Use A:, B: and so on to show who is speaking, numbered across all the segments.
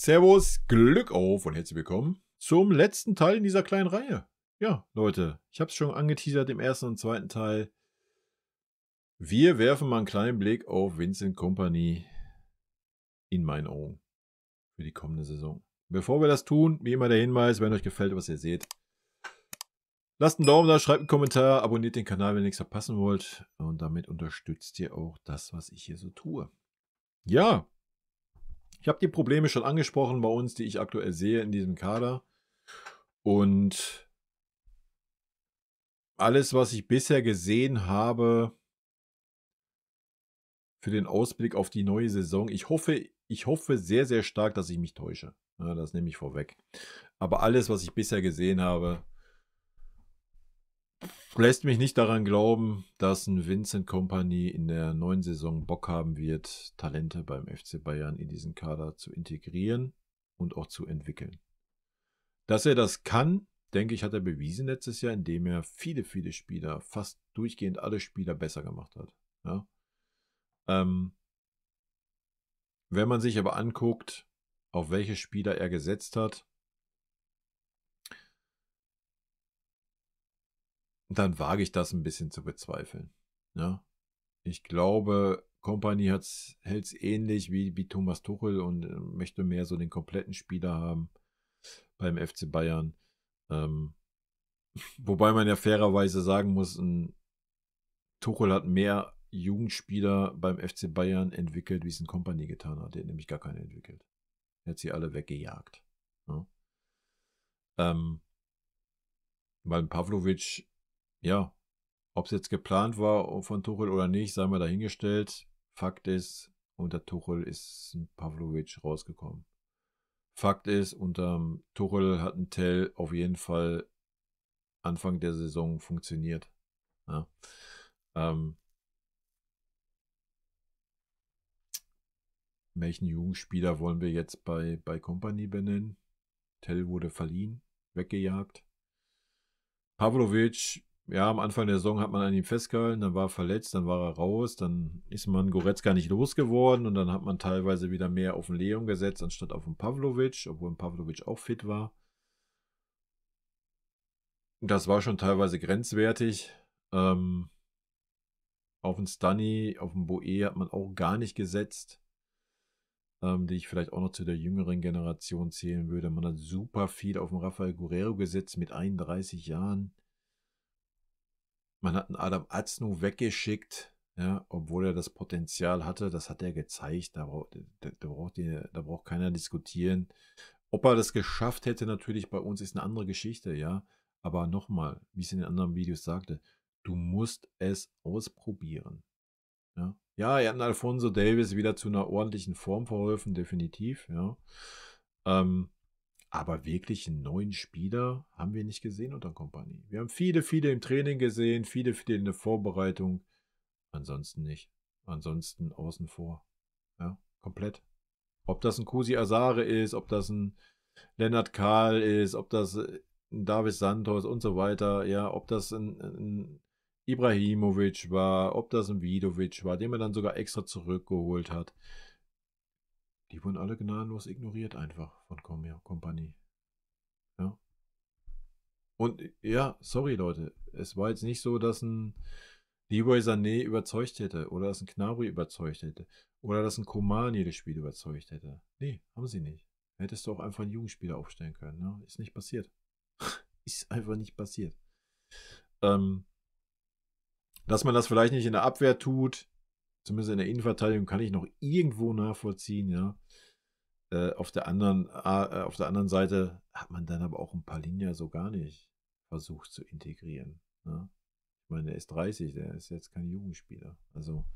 A: Servus, Glück auf und herzlich willkommen zum letzten Teil in dieser kleinen Reihe. Ja, Leute, ich habe es schon angeteasert im ersten und zweiten Teil. Wir werfen mal einen kleinen Blick auf Vincent Kompany in meinen Augen für die kommende Saison. Bevor wir das tun, wie immer der Hinweis, wenn euch gefällt, was ihr seht, lasst einen Daumen da, schreibt einen Kommentar, abonniert den Kanal, wenn ihr nichts verpassen wollt. Und damit unterstützt ihr auch das, was ich hier so tue. Ja, ich habe die Probleme schon angesprochen bei uns, die ich aktuell sehe in diesem Kader. Und alles, was ich bisher gesehen habe für den Ausblick auf die neue Saison, ich hoffe sehr, sehr stark, dass ich mich täusche. Ja, das nehme ich vorweg. Aber alles, was ich bisher gesehen habe, lässt mich nicht daran glauben, dass ein Vincent Kompany in der neuen Saison Bock haben wird, Talente beim FC Bayern in diesen Kader zu integrieren und auch zu entwickeln. Dass er das kann, denke ich, hat er bewiesen letztes Jahr, indem er viele, viele Spieler, fast durchgehend alle Spieler besser gemacht hat. Ja? Wenn man sich aber anguckt, auf welche Spieler er gesetzt hat, dann wage ich das ein bisschen zu bezweifeln. Ja? Ich glaube, Kompany hält es ähnlich wie Thomas Tuchel und möchte mehr so den kompletten Spieler haben beim FC Bayern. Wobei man ja fairerweise sagen muss, ein Tuchel hat mehr Jugendspieler beim FC Bayern entwickelt, wie es ein Kompany getan hat. Der hat nämlich gar keine entwickelt. Er hat sie alle weggejagt. Ja? Weil Pavlovic, ja, ob es jetzt geplant war von Tuchel oder nicht, sei mal dahingestellt. Fakt ist, unter Tuchel ist ein Pavlovic rausgekommen. Fakt ist, unter Tuchel hat ein Tell auf jeden Fall Anfang der Saison funktioniert. Ja. Welchen Jugendspieler wollen wir jetzt bei Kompany benennen? Tell wurde verliehen, weggejagt. Pavlovic, ja, am Anfang der Saison hat man an ihm festgehalten, dann war er verletzt, dann war er raus, dann ist man Goretzka nicht losgeworden und dann hat man teilweise wieder mehr auf den Leon gesetzt, anstatt auf den Pavlovic, obwohl ein Pavlovic auch fit war. Das war schon teilweise grenzwertig. Auf den Stunny, auf den Boe hat man auch gar nicht gesetzt, die ich vielleicht auch noch zu der jüngeren Generation zählen würde. Man hat super viel auf den Rafael Guerrero gesetzt mit 31 Jahren. Man hat einen Adam Aznou weggeschickt, ja, obwohl er das Potenzial hatte. Das hat er gezeigt. Da braucht keiner diskutieren. Ob er das geschafft hätte, natürlich bei uns ist eine andere Geschichte, ja. Aber nochmal, wie ich es in den anderen Videos sagte, du musst es ausprobieren. Ja, er hat Alphonso Davies wieder zu einer ordentlichen Form verholfen, definitiv, ja. Aber wirklich einen neuen Spieler haben wir nicht gesehen unter Kompany. Wir haben viele, viele im Training gesehen, viele, viele in der Vorbereitung. Ansonsten nicht. Ansonsten außen vor. Ja, komplett. Ob das ein Kusi Asare ist, ob das ein Lennart Kahl ist, ob das ein David Santos und so weiter, ja, ob das ein Ibrahimovic war, ob das ein Vidovic war, den man dann sogar extra zurückgeholt hat. Die wurden alle gnadenlos ignoriert einfach von Kompany. Ja. Und ja, sorry Leute, es war jetzt nicht so, dass ein Leroy Sané überzeugt hätte oder dass ein Gnabry überzeugt hätte oder dass ein Coman jedes Spiel überzeugt hätte. Nee, haben sie nicht. Hättest du auch einfach einen Jugendspieler aufstellen können. Ne? Ist nicht passiert. Ist einfach nicht passiert. Dass man das vielleicht nicht in der Abwehr tut, zumindest in der Innenverteidigung, kann ich noch irgendwo nachvollziehen, ja. Auf der anderen Seite hat man dann aber auch ein paar Linien so gar nicht versucht zu integrieren. Ne? Ich meine, der ist 30, der ist jetzt kein Jugendspieler. Also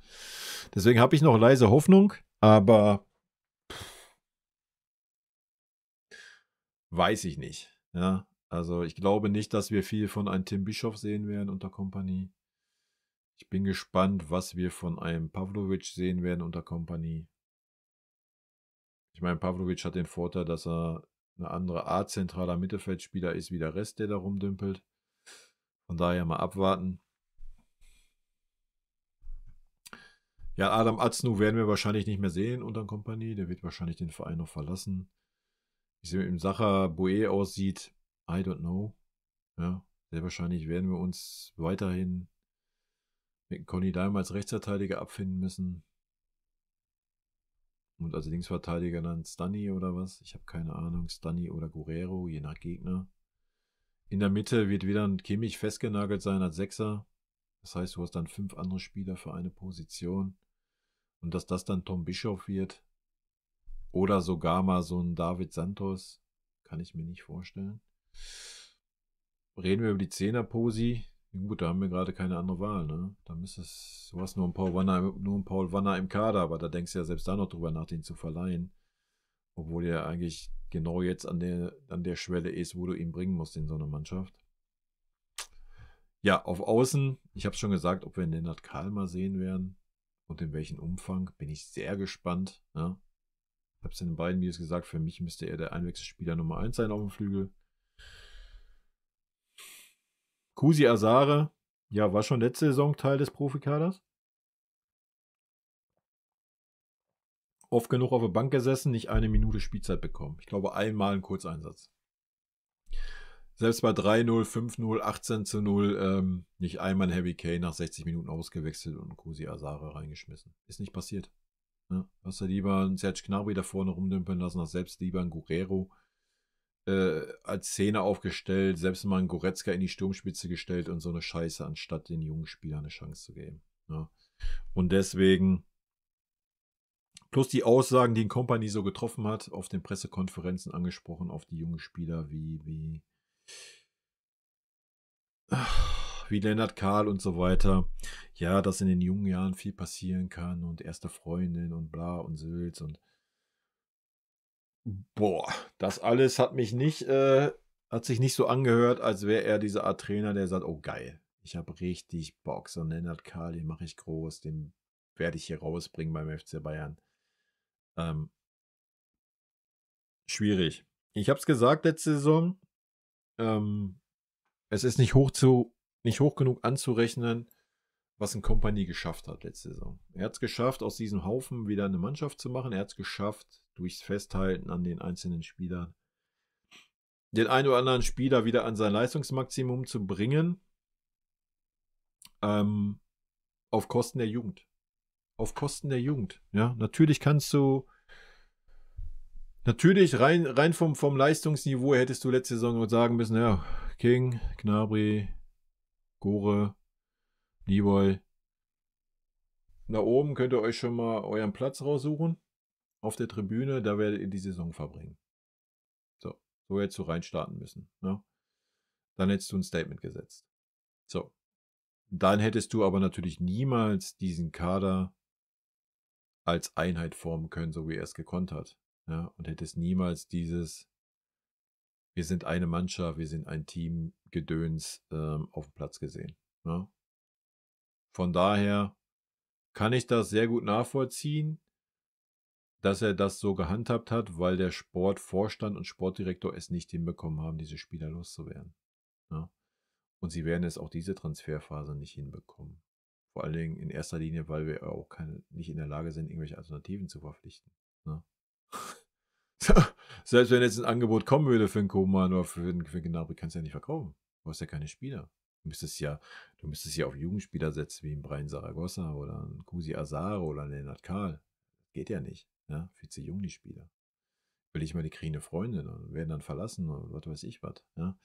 A: deswegen habe ich noch leise Hoffnung, aber weiß ich nicht. Ja? Also ich glaube nicht, dass wir viel von einem Tim Bischoff sehen werden unter Kompany. Ich bin gespannt, was wir von einem Pavlovic sehen werden unter Kompany. Ich meine, Pavlovic hat den Vorteil, dass er eine andere Art zentraler Mittelfeldspieler ist, wie der Rest, der da rumdümpelt. Von daher mal abwarten. Ja, Adam Aznou werden wir wahrscheinlich nicht mehr sehen unter Kompany. Der wird wahrscheinlich den Verein noch verlassen. Wie es mit dem Sacha Boe aussieht, I don't know. Ja, sehr wahrscheinlich werden wir uns weiterhin mit Conny Daim als Rechtsverteidiger abfinden müssen. Und als Linksverteidiger dann Stunny oder was? Ich habe keine Ahnung. Stunny oder Guerrero, je nach Gegner. In der Mitte wird wieder ein Kimmich festgenagelt sein als Sechser. Das heißt, du hast dann 5 andere Spieler für eine Position. Und dass das dann Tom Bischoff wird oder sogar mal so ein David Santos, kann ich mir nicht vorstellen. Reden wir über die Zehner-Posi. Gut, da haben wir gerade keine andere Wahl, ne? Da müsstest du hast nur einen Paul Wanner im Kader, aber da denkst du ja selbst da noch drüber nach, den zu verleihen. Obwohl er eigentlich genau jetzt an der Schwelle ist, wo du ihn bringen musst in so einer Mannschaft. Ja, auf Außen, ich habe es schon gesagt, ob wir Lennart Kahl mal sehen werden und in welchem Umfang, bin ich sehr gespannt. Ja? Ich habe es in den beiden Videos gesagt, für mich müsste er der Einwechselspieler Nummer 1 sein auf dem Flügel. Kusi Asare, ja, war schon letzte Saison Teil des Profikaders. Oft genug auf der Bank gesessen, nicht eine Minute Spielzeit bekommen. Ich glaube, einmal einen Kurzeinsatz. Selbst bei 3-0, 5-0, 18-0, nicht einmal ein Heavy K nach 60 Minuten ausgewechselt und Kusi Asare reingeschmissen. Ist nicht passiert. Ja, hast du lieber einen Serge Gnabry da vorne rumdümpeln lassen, hast selbst lieber einen Guerrero als Szene aufgestellt, selbst mal einen Goretzka in die Sturmspitze gestellt und so eine Scheiße, anstatt den jungen Spielern eine Chance zu geben. Ja. Und deswegen, plus die Aussagen, die ein Kompany so getroffen hat, auf den Pressekonferenzen angesprochen, auf die jungen Spieler wie Lennart Kahl und so weiter. Ja, dass in den jungen Jahren viel passieren kann und erste Freundin und bla und Sülz und boah, das alles hat sich nicht so angehört, als wäre er diese Art Trainer, der sagt, oh geil, ich habe richtig Bock, so einen Lennart Kahl, den mache ich groß, den werde ich hier rausbringen beim FC Bayern. Schwierig. Ich habe es gesagt letzte Saison, es ist nicht hoch genug anzurechnen, was ein Kompany geschafft hat letzte Saison. Er hat es geschafft, aus diesem Haufen wieder eine Mannschaft zu machen. Er hat es geschafft, durchs Festhalten an den einzelnen Spielern, den einen oder anderen Spieler wieder an sein Leistungsmaximum zu bringen, auf Kosten der Jugend. Auf Kosten der Jugend. Ja, natürlich rein vom Leistungsniveau hättest du letzte Saison sagen müssen, ja, King, Gnabry, Gore, Leroy. Da oben könnt ihr euch schon mal euren Platz raussuchen. Auf der Tribüne, da werdet ihr die Saison verbringen. So hättest du reinstarten müssen. Ja? Dann hättest du ein Statement gesetzt. So. Dann hättest du aber natürlich niemals diesen Kader als Einheit formen können, so wie er es gekonnt hat. Ja? Und hättest niemals dieses wir sind eine Mannschaft, wir sind ein Team Gedöns auf dem Platz gesehen. Ja? Von daher kann ich das sehr gut nachvollziehen, dass er das so gehandhabt hat, weil der Sportvorstand und Sportdirektor es nicht hinbekommen haben, diese Spieler loszuwerden. Ja? Und sie werden es auch diese Transferphase nicht hinbekommen. Vor allen Dingen in erster Linie, weil wir auch nicht in der Lage sind, irgendwelche Alternativen zu verpflichten. Ne? Selbst wenn jetzt ein Angebot kommen würde für einen Koman oder für Gnabry, kannst du ja nicht verkaufen. Du hast ja keine Spieler. Du müsstest ja auf Jugendspieler setzen, wie ein Brian Zaragoza oder ein Kusi Asare oder ein Lennart Kahl. Geht ja nicht. Ja? Viel zu jung, die Spieler. Will ich mal, die kriegen eine Freundin und werden dann verlassen oder was weiß ich was. Ja?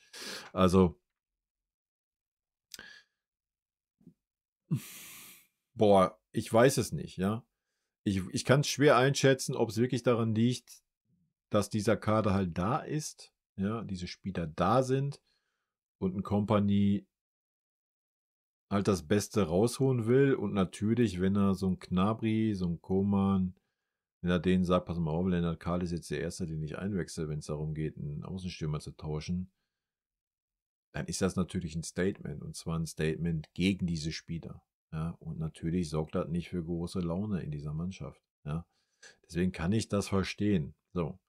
A: Also, boah, ich weiß es nicht, ja. Ich kann es schwer einschätzen, ob es wirklich daran liegt, dass dieser Kader halt da ist, ja, diese Spieler da sind und ein Kompany halt das Beste rausholen will und natürlich, wenn er so ein Gnabry, so ein Coman, wenn er denen sagt, pass mal auf, Lennart Kahl ist jetzt der Erste, den ich einwechsel, wenn es darum geht, einen Außenstürmer zu tauschen, dann ist das natürlich ein Statement und zwar ein Statement gegen diese Spieler. Ja, und natürlich sorgt das nicht für große Laune in dieser Mannschaft. Ja. Deswegen kann ich das verstehen. So.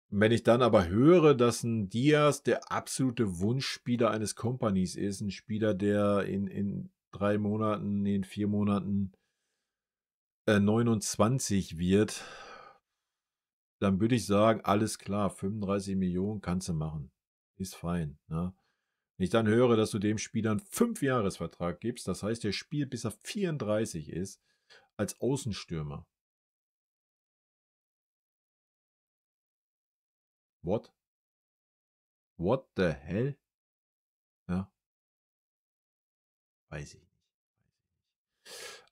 A: Wenn ich dann aber höre, dass ein Diaz der absolute Wunschspieler eines Companies ist, ein Spieler, der in 3 Monaten, in 4 Monaten 29 wird, dann würde ich sagen, alles klar, 35 Millionen kannst du machen. Ist fein. Ne? Wenn ich dann höre, dass du dem Spieler einen 5-Jahres-Vertrag gibst, das heißt, der spielt bis er 34 ist, als Außenstürmer. What? What the hell? Ja, weiß ich nicht.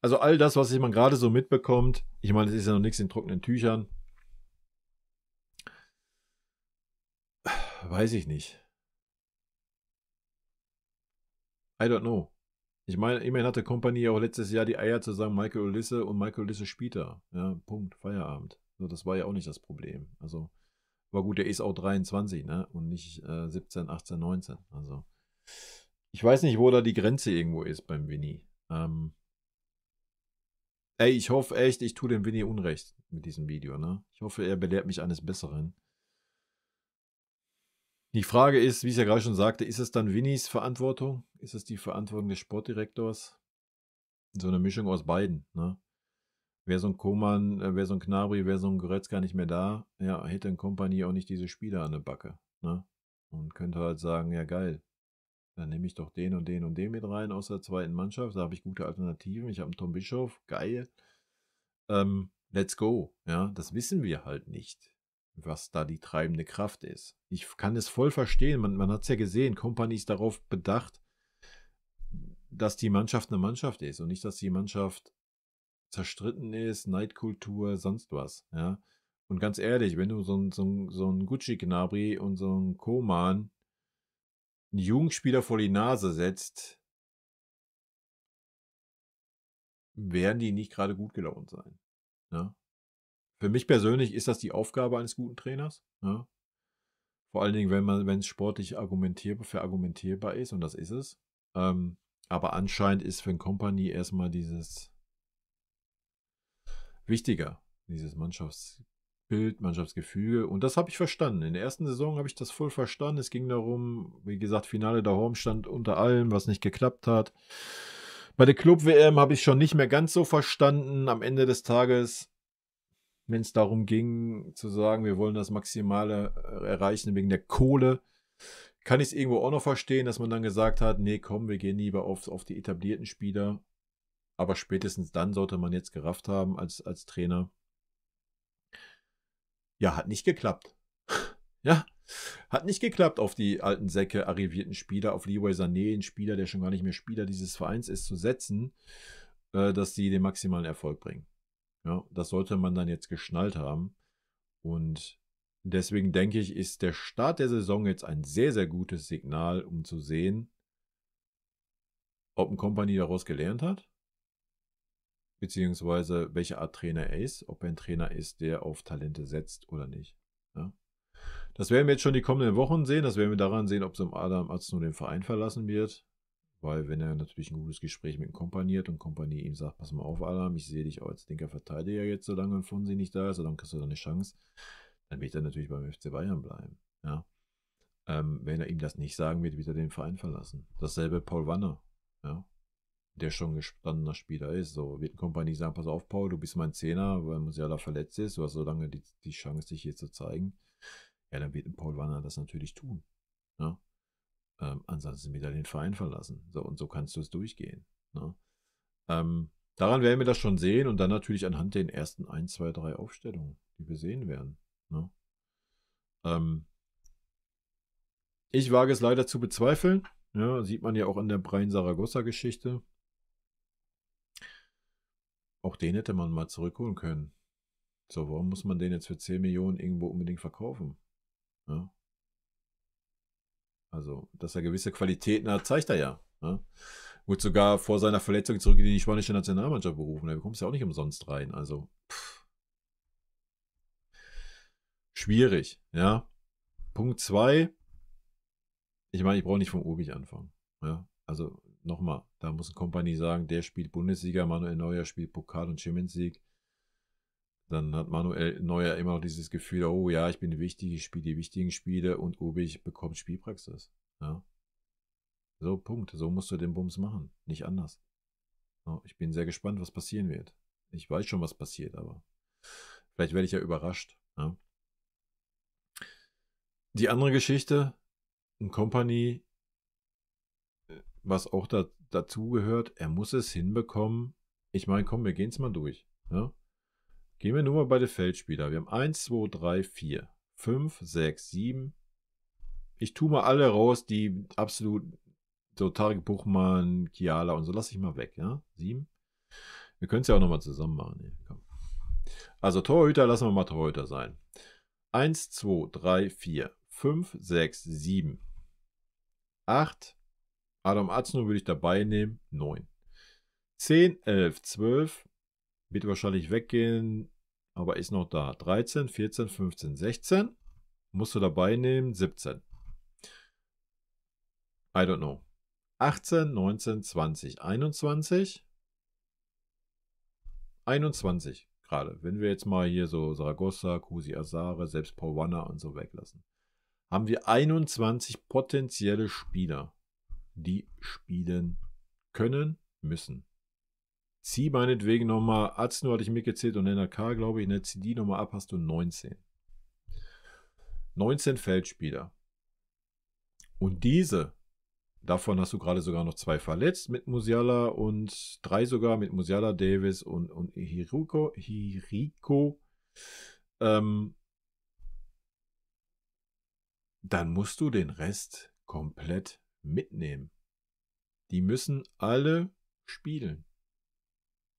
A: Also all das, was man gerade so mitbekommt, ich meine, es ist ja noch nichts in trockenen Tüchern, weiß ich nicht. I don't know. Ich meine, immerhin hatte Company auch letztes Jahr die Eier zu sagen, Michael Olisse und Michael Olisse spielt da. Ja, Punkt, Feierabend. So, das war ja auch nicht das Problem. Also, war gut, der ist auch 23, ne? Und nicht 17, 18, 19. Also, ich weiß nicht, wo da die Grenze irgendwo ist beim Winnie. Ey, ich hoffe echt, ich tue dem Winnie Unrecht mit diesem Video, ne? Ich hoffe, er belehrt mich eines Besseren. Die Frage ist, wie ich ja gerade schon sagte, ist es dann Winnies Verantwortung? Ist es die Verantwortung des Sportdirektors? So eine Mischung aus beiden, ne? Wäre so ein Koman, wäre so ein Gnabry, wäre so ein Goretzka nicht mehr da, ja, hätte ein Kompanie auch nicht diese Spieler an der Backe, ne? Und könnte halt sagen, ja geil, dann nehme ich doch den und den und den mit rein aus der zweiten Mannschaft, da habe ich gute Alternativen, ich habe einen Tom Bischof, geil, let's go, ja, das wissen wir halt nicht, was da die treibende Kraft ist. Ich kann es voll verstehen, man hat es ja gesehen, Kompanie ist darauf bedacht, dass die Mannschaft eine Mannschaft ist und nicht, dass die Mannschaft zerstritten ist, Neidkultur, sonst was, ja. Und ganz ehrlich, wenn du so ein Gucci-Gnabry und so ein Koman einen Jugendspieler vor die Nase setzt, werden die nicht gerade gut gelaunt sein. Ja. Für mich persönlich ist das die Aufgabe eines guten Trainers. Ja. Vor allen Dingen, wenn es sportlich verargumentierbar ist, und das ist es. Aber anscheinend ist für ein Company erstmal dieses wichtiger, dieses Mannschaftsbild, Mannschaftsgefüge. Und das habe ich verstanden. In der ersten Saison habe ich das voll verstanden. Es ging darum, wie gesagt, Finale der Horm stand unter allem, was nicht geklappt hat. Bei der Club-WM habe ich schon nicht mehr ganz so verstanden. Am Ende des Tages, wenn es darum ging, zu sagen, wir wollen das Maximale erreichen wegen der Kohle, kann ich es irgendwo auch noch verstehen, dass man dann gesagt hat, nee, komm, wir gehen lieber auf die etablierten Spieler. Aber spätestens dann sollte man jetzt gerafft haben als Trainer. Ja, hat nicht geklappt. Ja, hat nicht geklappt, auf die alten Säcke arrivierten Spieler, auf Leroy Sané, einen Spieler, der schon gar nicht mehr Spieler dieses Vereins ist, zu setzen, dass die den maximalen Erfolg bringen. Ja, das sollte man dann jetzt geschnallt haben. Und deswegen denke ich, ist der Start der Saison jetzt ein sehr, sehr gutes Signal, um zu sehen, ob ein Company daraus gelernt hat, beziehungsweise welche Art Trainer er ist, ob er ein Trainer ist, der auf Talente setzt oder nicht. Ja. Das werden wir jetzt schon die kommenden Wochen sehen. Das werden wir daran sehen, ob so Adam Azno den Verein verlassen wird. Weil wenn er natürlich ein gutes Gespräch mit ihm kompaniert und Kompanie ihm sagt, pass mal auf, Adam, ich sehe dich auch als linker Verteidiger jetzt, solange ein Fonsi nicht da ist, solange kriegst du da eine Chance, dann wird er natürlich beim FC Bayern bleiben. Ja. Wenn er ihm das nicht sagen wird, wird er den Verein verlassen. Dasselbe Paul Wanner, ja, der schon gestandener Spieler ist. So wird eine Kompanie sagen, pass auf, Paul, du bist mein Zehner, weil Musiala verletzt ist, du hast so lange die Chance, dich hier zu zeigen. Ja, dann wird ein Paul Wanner das natürlich tun. Ja? Ansonsten wieder den Verein verlassen. So, und so kannst du es durchgehen. Ne? Daran werden wir das schon sehen und dann natürlich anhand den ersten 1, 2, 3 Aufstellungen, die wir sehen werden. Ne? Ich wage es leider zu bezweifeln. Ja, sieht man ja auch an der Brian Saragossa-Geschichte. Auch den hätte man mal zurückholen können. So, warum muss man den jetzt für 10 Millionen irgendwo unbedingt verkaufen? Ja? Also, dass er gewisse Qualitäten hat, zeigt er ja. Ne? Wurde sogar vor seiner Verletzung zurück in die spanische Nationalmannschaft berufen. Da bekommst du ja auch nicht umsonst rein. Also, schwierig. Ja. Punkt 2. Ich meine, ich brauche nicht vom Ubich anfangen. Ja. Also, nochmal, da muss eine Kompanie sagen, der spielt Bundesliga, Manuel Neuer spielt Pokal und Champions League. Dann hat Manuel Neuer immer noch dieses Gefühl, oh ja, ich bin wichtig, ich spiele die wichtigen Spiele und Ubich bekommt Spielpraxis. Ja. So, Punkt. So musst du den Bums machen. Nicht anders. Ja, ich bin sehr gespannt, was passieren wird. Ich weiß schon, was passiert, aber vielleicht werde ich ja überrascht. Ja. Die andere Geschichte, ein Kompanie, was auch dazu gehört, er muss es hinbekommen. Ich meine, komm, wir gehen es mal durch. Ja? Gehen wir nur mal bei den Feldspielern. Wir haben 1, 2, 3, 4, 5, 6, 7. Ich tue mal alle raus, die absolut so Tarek Buchmann, Kiala und so lasse ich mal weg. Ja? 7. Wir können es ja auch nochmal zusammen machen. Hier. Komm. Also Torhüter lassen wir mal Torhüter sein. 1, 2, 3, 4, 5, 6, 7, 8. Adam Azno würde ich dabei nehmen. 9. 10, 11, 12. Wird wahrscheinlich weggehen, aber ist noch da. 13, 14, 15, 16. Musst du dabei nehmen. 17. I don't know. 18, 19, 20, 21. 21 gerade. Wenn wir jetzt mal hier so Saragossa, Kusi Asare, selbst Paul Wanner und so weglassen, haben wir 21 potenzielle Spieler, die spielen können, müssen. Zieh meinetwegen nochmal, Azno hatte ich mitgezählt und NRK, glaube ich, zieh die nochmal ab, hast du 19. 19 Feldspieler. Und diese, davon hast du gerade sogar noch 2 verletzt mit Musiala und 3 sogar mit Musiala, Davis und Hiriko. Dann musst du den Rest komplett mitnehmen. Die müssen alle spielen.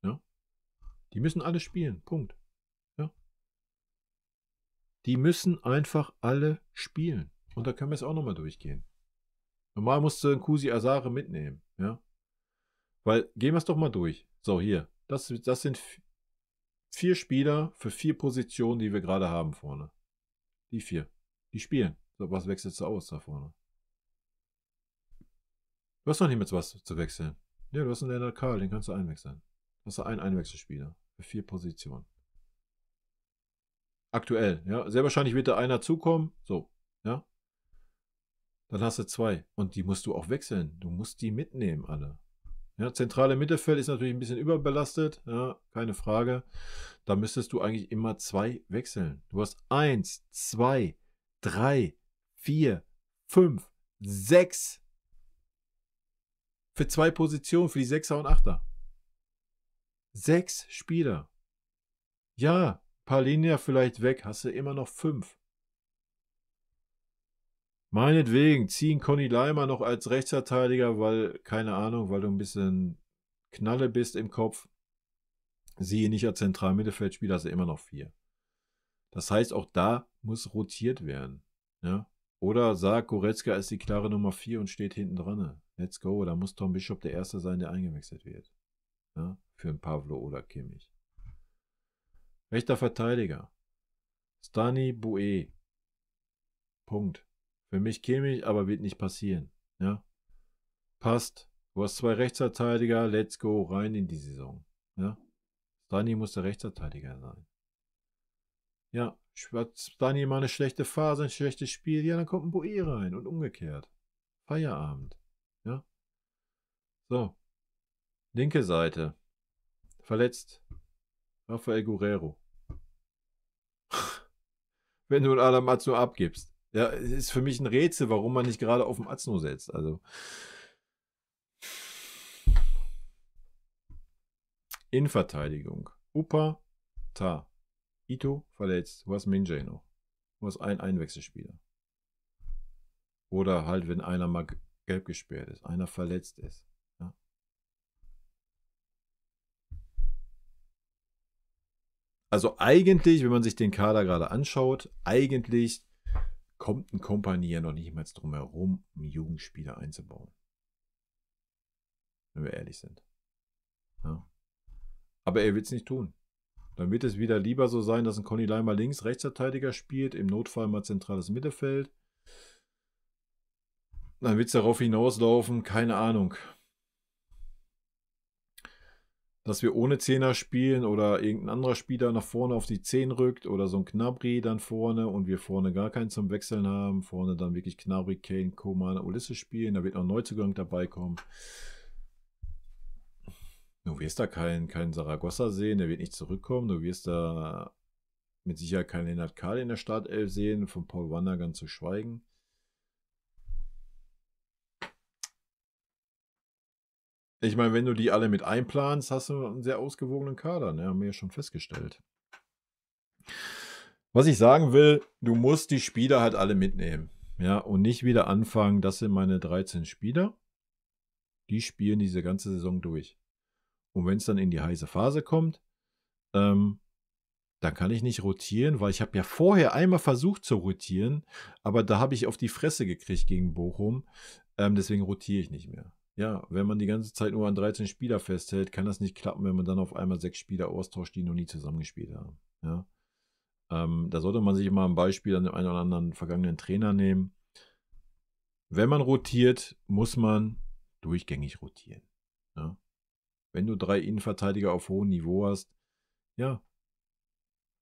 A: Ja? Die müssen alle spielen. Punkt. Ja? Die müssen einfach alle spielen. Und da können wir es auch nochmal durchgehen. Normal musst du einen Kusi Asare mitnehmen. Ja? Weil, gehen wir es doch mal durch. So, hier. Das sind 4 Spieler für 4 Positionen, die wir gerade haben vorne. Die 4. Die spielen. So, was wechselst du aus da vorne? Du hast noch nicht mit was zu wechseln. Ja, du hast einen Lennart Karl, den kannst du einwechseln. Du hast einen Einwechselspieler für 4 Positionen. Aktuell, ja. Sehr wahrscheinlich wird da einer zukommen. So, ja. Dann hast du 2. Und die musst du auch wechseln. Du musst die mitnehmen, alle. Ja, zentrale Mittelfeld ist natürlich ein bisschen überbelastet, ja, keine Frage. Da müsstest du eigentlich immer 2 wechseln. Du hast 1, 2, 3, 4, 5, 6 für 2 Positionen, für die 6er und 8er. 6 Spieler. Ja, Palinia vielleicht weg, hast du immer noch 5. Meinetwegen, ziehen Conny Leimer noch als Rechtsverteidiger, weil, keine Ahnung, weil du ein bisschen Knalle bist im Kopf. Siehe nicht als Zentralmittelfeldspieler, hast du immer noch 4. Das heißt, auch da muss rotiert werden. Ja? Oder sag, Goretzka ist die klare Nummer 4 und steht hinten dran. Let's go. Da muss Tom Bishop der Erste sein, der eingewechselt wird. Ja? Für einen Pavlo oder Kimmich. Rechter Verteidiger. Stani Bue. Punkt. Für mich Kimmich, aber wird nicht passieren. Ja? Passt. Du hast 2 Rechtsverteidiger. Let's go. Rein in die Saison. Ja? Stani muss der Rechtsverteidiger sein. Ja, Stani mal eine schlechte Phase, ein schlechtes Spiel. Ja, dann kommt ein Bue rein und umgekehrt. Feierabend. Ja? So. Linke Seite. Verletzt. Rafael Guerrero. Wenn du einen Adam Azno abgibst. Ja, es ist für mich ein Rätsel, warum man nicht gerade auf den Azno setzt. Also. Innenverteidigung. Upa, Ta. Ito verletzt. Du hast Minjay noch. Du hast einen Einwechselspieler. Oder halt, wenn einer mal gelb gesperrt ist, einer verletzt ist. Ja. Also eigentlich, wenn man sich den Kader gerade anschaut, eigentlich kommt ein Kompanie ja noch nicht mal drum herum, einen Jugendspieler einzubauen. Wenn wir ehrlich sind. Ja. Aber er wird es nicht tun. Dann wird es wieder lieber so sein, dass ein Conny Leimer links Rechtsverteidiger spielt, im Notfall mal zentrales Mittelfeld. Dann wird es darauf hinauslaufen, keine Ahnung, dass wir ohne Zehner spielen oder irgendein anderer Spieler nach vorne auf die 10 rückt oder so ein Gnabry dann vorne und wir vorne gar keinen zum Wechseln haben. Vorne dann wirklich Gnabry, Kane, Coman, Ulisse spielen. Da wird noch ein Neuzugang dabei kommen. Du wirst da keinen Saragossa sehen, der wird nicht zurückkommen. Du wirst da mit Sicherheit keinen Lennart Kahl in der Startelf sehen, von Paul Wander ganz zu schweigen. Ich meine, wenn du die alle mit einplanst, hast du einen sehr ausgewogenen Kader, ne? Haben wir ja schon festgestellt. Was ich sagen will, du musst die Spieler halt alle mitnehmen. Ja, und nicht wieder anfangen, das sind meine 13 Spieler. Die spielen diese ganze Saison durch. Und wenn es dann in die heiße Phase kommt, dann kann ich nicht rotieren, weil ich habe ja vorher einmal versucht zu rotieren, aber da habe ich auf die Fresse gekriegt gegen Bochum. Deswegen rotiere ich nicht mehr. Ja, wenn man die ganze Zeit nur an 13 Spieler festhält, kann das nicht klappen, wenn man dann auf einmal 6 Spieler austauscht, die noch nie zusammengespielt haben. Ja. Da sollte man sich immer ein Beispiel an dem einen oder anderen vergangenen Trainer nehmen. Wenn man rotiert, muss man durchgängig rotieren. Ja. Wenn du 3 Innenverteidiger auf hohem Niveau hast, ja,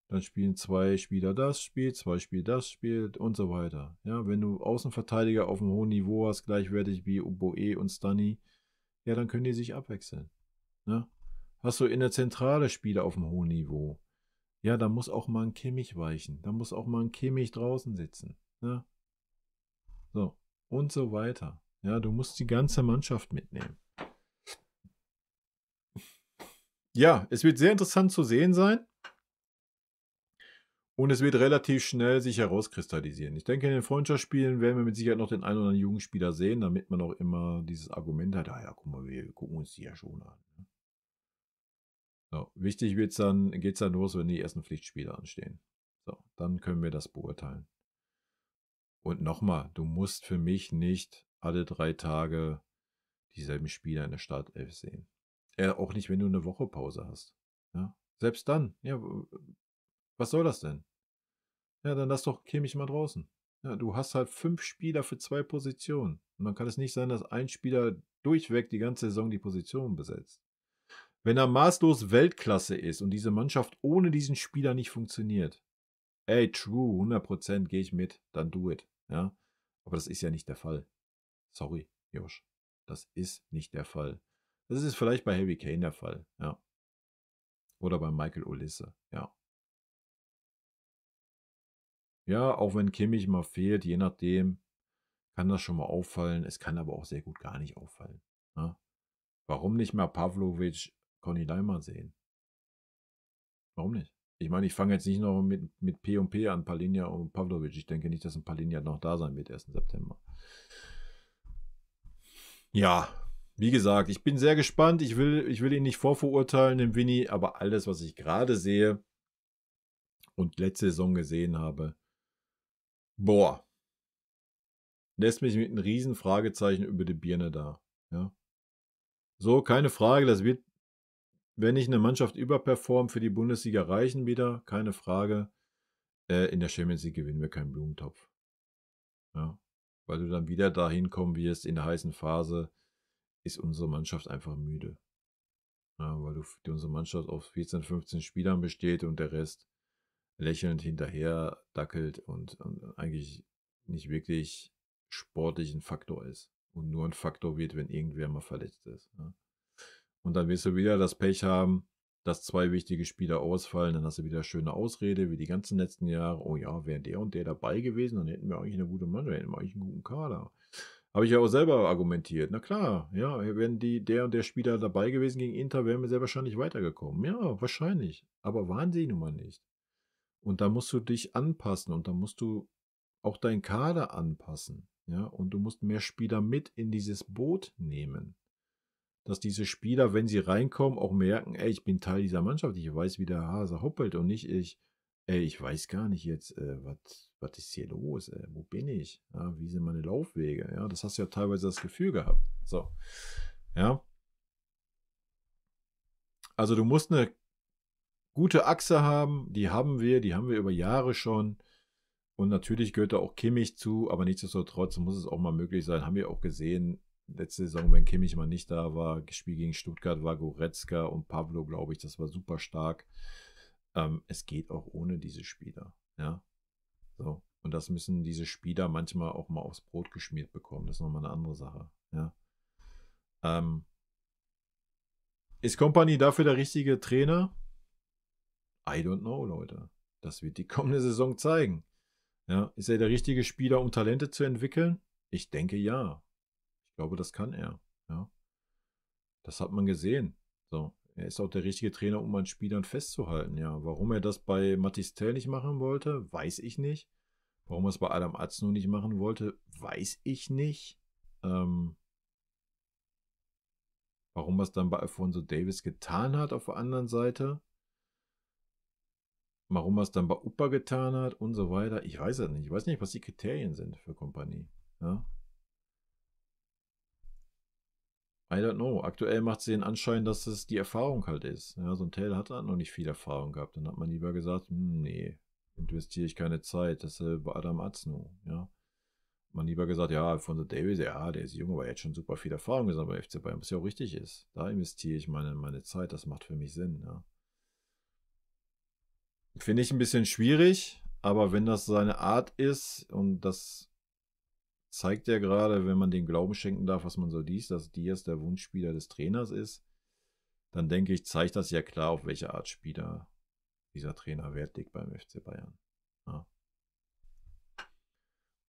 A: dann spielen 2 Spieler das Spiel, 2 Spieler das Spiel und so weiter. Ja, wenn du Außenverteidiger auf einem hohen Niveau hast, gleichwertig wie Boe und Stani, ja, dann können die sich abwechseln. Ja. Hast du in der Zentrale Spieler auf einem hohen Niveau, ja, da muss auch mal ein Kimmich weichen. Da muss auch mal ein Kimmich draußen sitzen. Ja. So, und so weiter. Ja, du musst die ganze Mannschaft mitnehmen. Ja, es wird sehr interessant zu sehen sein. Und es wird relativ schnell sich herauskristallisieren. Ich denke, in den Freundschaftsspielen werden wir mit Sicherheit noch den einen oder anderen Jugendspieler sehen, damit man auch immer dieses Argument hat, ja, guck mal, wir gucken uns die ja schon an. So, wichtig geht es dann los, wenn die ersten Pflichtspiele anstehen. So, dann können wir das beurteilen. Und nochmal, du musst für mich nicht alle 3 Tage dieselben Spieler in der Startelf sehen. Auch nicht, wenn du eine Woche Pause hast. Ja? Selbst dann, ja, was soll das denn? Ja, dann lass doch Kimmich mal draußen. Ja, du hast halt 5 Spieler für 2 Positionen. Und dann kann es nicht sein, dass ein Spieler durchweg die ganze Saison die Position besetzt. Wenn er maßlos Weltklasse ist und diese Mannschaft ohne diesen Spieler nicht funktioniert, ey, true, 100% gehe ich mit, dann do it. Ja? Aber das ist ja nicht der Fall. Sorry, Josh. Das ist nicht der Fall. Das ist vielleicht bei Harry Kane der Fall, ja. Oder bei Michael Olise, ja. Ja, auch wenn Kimmich mal fehlt, je nachdem, kann das schon mal auffallen. Es kann aber auch sehr gut gar nicht auffallen. Ja. Warum nicht mal Pavlovic, Conny Leimer sehen? Warum nicht? Ich meine, ich fange jetzt nicht noch mit P und P an, Palinja und Pavlovic. Ich denke nicht, dass ein Palinja noch da sein wird, 1. September. Ja, wie gesagt, ich bin sehr gespannt. Ich will ihn nicht vorverurteilen, den Winnie, aber alles, was ich gerade sehe und letzte Saison gesehen habe, boah, lässt mich mit einem riesen Fragezeichen über die Birne da. Ja. So, keine Frage, das wird, wenn nicht eine Mannschaft überperformt, für die Bundesliga reichen wieder, keine Frage. In der Champions League gewinnen wir keinen Blumentopf. Ja. Weil du dann wieder dahin kommen wirst, in der heißen Phase ist unsere Mannschaft einfach müde. Ja, weil unsere Mannschaft aus 14, 15 Spielern besteht und der Rest lächelnd hinterher dackelt und eigentlich nicht wirklich sportlich ein Faktor ist. Und nur ein Faktor wird, wenn irgendwer mal verletzt ist. Ja. Und dann wirst du wieder das Pech haben, dass 2 wichtige Spieler ausfallen. Dann hast du wieder eine schöne Ausrede, wie die ganzen letzten Jahre. Oh ja, wäre der und der dabei gewesen, dann hätten wir eigentlich eine gute Mannschaft, hätten wir eigentlich einen guten Kader. Habe ich ja auch selber argumentiert. Na klar, ja, wären der und der Spieler dabei gewesen gegen Inter, wären wir sehr wahrscheinlich weitergekommen. Ja, wahrscheinlich. Aber waren sie nun mal nicht. Und da musst du dich anpassen und da musst du auch deinen Kader anpassen. Ja, und du musst mehr Spieler mit in dieses Boot nehmen. Dass diese Spieler, wenn sie reinkommen, auch merken, ey, ich bin Teil dieser Mannschaft, ich weiß, wie der Hase hoppelt und nicht ich weiß gar nicht jetzt, was ist hier los, wo bin ich, ja, wie sind meine Laufwege, ja, das hast du ja teilweise das Gefühl gehabt, so, ja, also du musst eine gute Achse haben, die haben wir über Jahre schon und natürlich gehört da auch Kimmich zu, aber nichtsdestotrotz muss es auch mal möglich sein, haben wir auch gesehen, letzte Saison, wenn Kimmich mal nicht da war, Spiel gegen Stuttgart war Goretzka und Pavlo, glaube ich, das war super stark. Es geht auch ohne diese Spieler. Ja, so. Und das müssen diese Spieler manchmal auch mal aufs Brot geschmiert bekommen. Das ist nochmal eine andere Sache. Ja. Ist Kompany dafür der richtige Trainer? I don't know, Leute. Das wird die kommende Saison zeigen. Ja, ist er der richtige Spieler, um Talente zu entwickeln? Ich denke ja. Ich glaube, das kann er. Ja, das hat man gesehen. So, er ist auch der richtige Trainer, um an Spielern festzuhalten. Ja, warum er das bei Mathys Tel nicht machen wollte, weiß ich nicht. Warum er es bei Adam Azno nicht machen wollte, weiß ich nicht. Warum er es dann bei Alphonso Davies getan hat auf der anderen Seite, warum er es dann bei Upa getan hat und so weiter, ich weiß es nicht. Ich weiß nicht, was die Kriterien sind für Kompanie. Ja? I don't know. Aktuell macht sie den Anschein, dass es die Erfahrung halt ist. Ja, so ein Taylor hat noch nicht viel Erfahrung gehabt. Dann hat man lieber gesagt, nee, investiere ich keine Zeit. Das ist bei Adam Azno. Ja. Man lieber gesagt, ja, Alphonso Davies, ja, der ist jung, aber er hat schon super viel Erfahrung gesammelt bei FC Bayern, was ja auch richtig ist. Da investiere ich meine Zeit, das macht für mich Sinn. Ja. Finde ich ein bisschen schwierig, aber wenn das seine Art ist und das zeigt ja gerade, wenn man den Glauben schenken darf, was man so liest, dass Diaz der Wunschspieler des Trainers ist, dann denke ich, zeigt das ja klar, auf welche Art Spieler dieser Trainer Wert legt beim FC Bayern. Ja.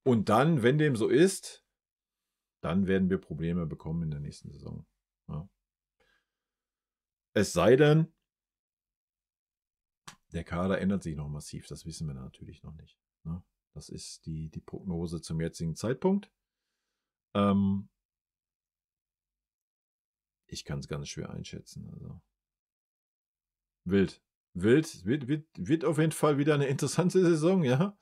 A: Und dann, wenn dem so ist, dann werden wir Probleme bekommen in der nächsten Saison. Ja. Es sei denn, der Kader ändert sich noch massiv. Das wissen wir natürlich noch nicht. Ne? Das ist die Prognose zum jetzigen Zeitpunkt. Ich kann es ganz schwer einschätzen. Also. Wild. Wird auf jeden Fall wieder eine interessante Saison, ja.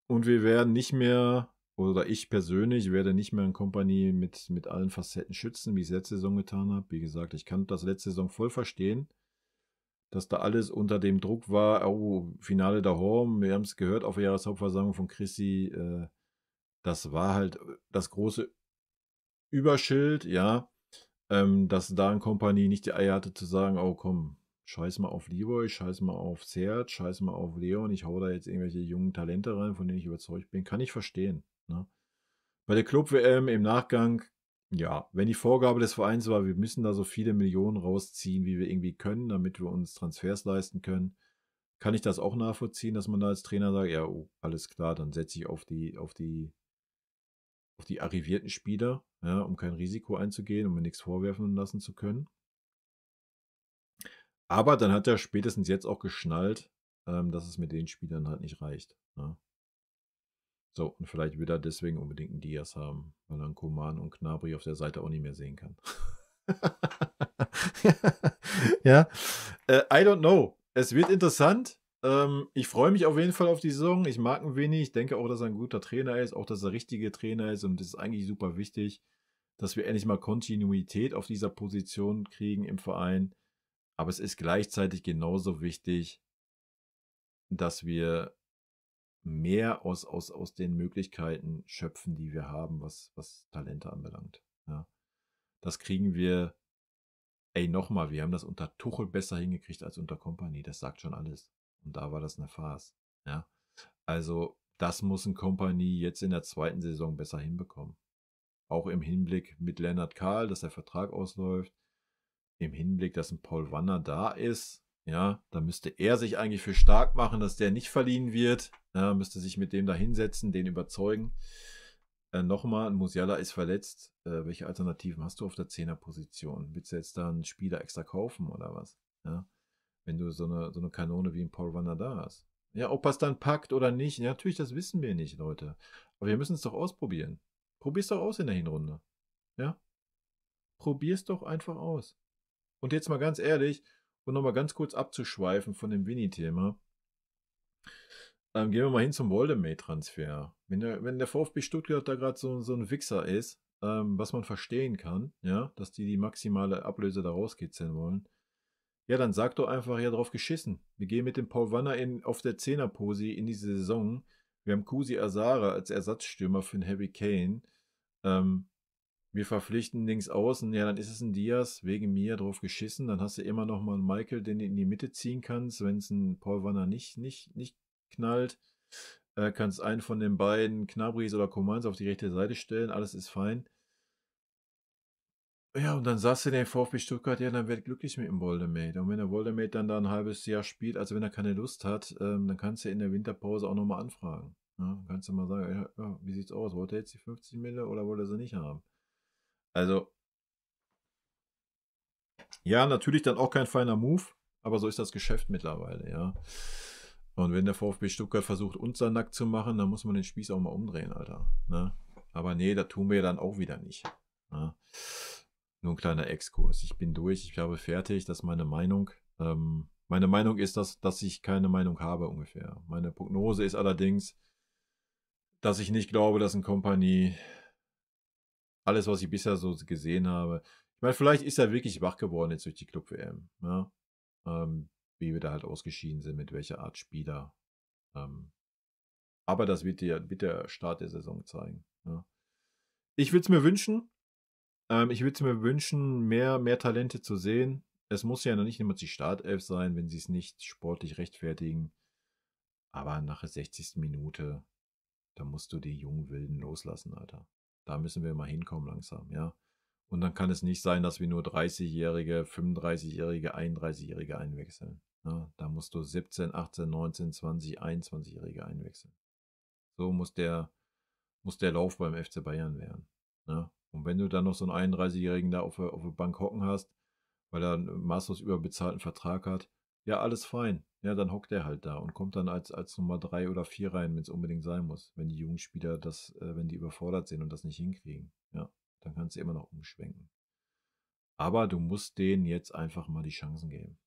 A: Und wir werden nicht mehr, oder ich persönlich werde nicht mehr in Company mit allen Facetten schützen, wie ich es letzte Saison getan habe. Wie gesagt, ich kann das letzte Saison voll verstehen, dass da alles unter dem Druck war. Oh, Finale der Horm, wir haben es gehört auf der Jahreshauptversammlung von Chrissy. Das war halt das große Überschild, ja. Dass da in Company nicht die Eier hatte zu sagen, oh komm, scheiß mal auf Leroy, scheiß mal auf Serge, scheiß mal auf Leon, ich hau da jetzt irgendwelche jungen Talente rein, von denen ich überzeugt bin, kann ich verstehen. Ne? Bei der Club-WM im Nachgang, ja, wenn die Vorgabe des Vereins war, wir müssen da so viele Millionen rausziehen, wie wir irgendwie können, damit wir uns Transfers leisten können, kann ich das auch nachvollziehen, dass man da als Trainer sagt, ja, oh, alles klar, dann setze ich auf die arrivierten Spieler, ja, um kein Risiko einzugehen, um mir nichts vorwerfen lassen zu können. Aber dann hat er spätestens jetzt auch geschnallt, dass es mit den Spielern halt nicht reicht. Ne? So, und vielleicht will er deswegen unbedingt einen Diaz haben, weil er einen Koman und Gnabry auf der Seite auch nicht mehr sehen kann. Ja, I don't know. Es wird interessant. Ich freue mich auf jeden Fall auf die Saison. Ich mag ihn wenig. Ich denke auch, dass er ein guter Trainer ist, auch dass er richtige Trainer ist. Und das ist eigentlich super wichtig, dass wir endlich mal Kontinuität auf dieser Position kriegen im Verein. Aber es ist gleichzeitig genauso wichtig, dass wir mehr aus den Möglichkeiten schöpfen, die wir haben, was Talente anbelangt. Ja. Das kriegen wir, nochmal, wir haben das unter Tuchel besser hingekriegt als unter Kompany. Das sagt schon alles. Und da war das eine Farce. Ja. Also, das muss ein Kompany jetzt in der zweiten Saison besser hinbekommen. Auch im Hinblick mit Lennart Kahl, dass der Vertrag ausläuft. Im Hinblick, dass ein Paul Wanner da ist. Ja, da müsste er sich eigentlich für stark machen, dass der nicht verliehen wird. Ja, müsste sich mit dem da hinsetzen, den überzeugen. Nochmal, Musiala ist verletzt. Welche Alternativen hast du auf der 10er-Position? Willst du jetzt da einen Spieler extra kaufen oder was? Ja, wenn du so eine Kanone wie ein Paul Wanner da hast. Ja, ob er es dann packt oder nicht, ja, natürlich, das wissen wir nicht, Leute. Aber wir müssen es doch ausprobieren. Probier's doch aus in der Hinrunde. Ja? Probier's doch einfach aus. Und jetzt mal ganz ehrlich, und nochmal ganz kurz abzuschweifen von dem Winnie-Thema. Gehen wir mal hin zum Woldemade-Transfer. Wenn der VfB Stuttgart da gerade so ein Wichser ist, was man verstehen kann, ja, dass die maximale Ablöse da rauskitzeln wollen, ja, dann sag doch einfach, ja, drauf geschissen. Wir gehen mit dem Paul Wanner auf der 10er-Posi in diese Saison. Wir haben Kusi Asara als Ersatzstürmer für den Harry Kane. Wir verpflichten links außen, ja, dann ist es ein Diaz, wegen mir drauf geschissen. Dann hast du immer noch mal einen Michael, den du in die Mitte ziehen kannst, wenn es ein Paul Wanner nicht knallt. Kannst einen von den beiden, Knabrys oder Commands, auf die rechte Seite stellen, alles ist fein. Ja, und dann sagst du dem VfB Stuttgart, ja, dann werd glücklich mit dem Woldemade. Und wenn der Woldemade dann da ein halbes Jahr spielt, also wenn er keine Lust hat, dann kannst du in der Winterpause auch nochmal anfragen. Ja, dann kannst du mal sagen, ja, ja, wie sieht's aus? Wollt ihr jetzt die 50 Mille oder wollt ihr sie nicht haben? Also, ja, natürlich dann auch kein feiner Move, aber so ist das Geschäft mittlerweile, ja. Und wenn der VfB Stuttgart versucht, uns da nackt zu machen, dann muss man den Spieß auch mal umdrehen, Alter. Ne? Aber nee, das tun wir ja dann auch wieder nicht. Ne? Nur ein kleiner Exkurs. Ich bin durch, ich habe fertig, das ist meine Meinung. Meine Meinung ist, dass ich keine Meinung habe ungefähr. Meine Prognose ist allerdings, dass ich nicht glaube, dass ein Company alles, was ich bisher so gesehen habe, ich meine, vielleicht ist er wirklich wach geworden jetzt durch die Club-WM. Ja? Wie wir da halt ausgeschieden sind, mit welcher Art Spieler. Aber das wird der Start der Saison zeigen. Ja. Ich würde es mir wünschen. Ich würde es mir wünschen, mehr Talente zu sehen. Es muss ja noch nicht immer die Startelf sein, wenn sie es nicht sportlich rechtfertigen. Aber nach der 60. Minute, da musst du die jungen Wilden loslassen, Alter. Da müssen wir mal hinkommen langsam, ja. Und dann kann es nicht sein, dass wir nur 30-Jährige, 35-Jährige, 31-Jährige einwechseln. Ja, da musst du 17, 18, 19, 20, 21-Jährige einwechseln. So muss der Lauf beim FC Bayern werden. Ne? Und wenn du dann noch so einen 31-Jährigen da auf der Bank hocken hast, weil er einen maßlos überbezahlten Vertrag hat, ja, alles fein. Ja, dann hockt er halt da und kommt dann als Nummer 3 oder 4 rein, wenn es unbedingt sein muss. Wenn die jungen Spieler wenn die überfordert sind und das nicht hinkriegen. Ja, dann kannst du immer noch umschwenken. Aber du musst denen jetzt einfach mal die Chancen geben.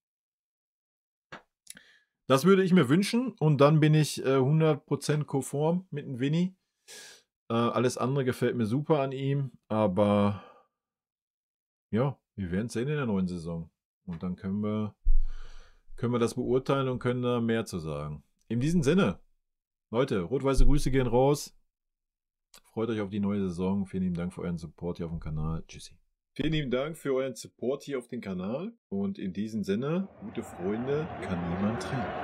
A: Das würde ich mir wünschen und dann bin ich 100% konform mit dem Winnie. Alles andere gefällt mir super an ihm, aber ja, wir werden sehen in der neuen Saison. Und dann können wir das beurteilen und können da mehr zu sagen. In diesem Sinne, Leute, rot-weiße Grüße gehen raus. Freut euch auf die neue Saison. Vielen lieben Dank für euren Support hier auf dem Kanal. Tschüssi. Vielen lieben Dank für euren Support hier auf dem Kanal. Und in diesem Sinne, gute Freunde, kann niemand trennen.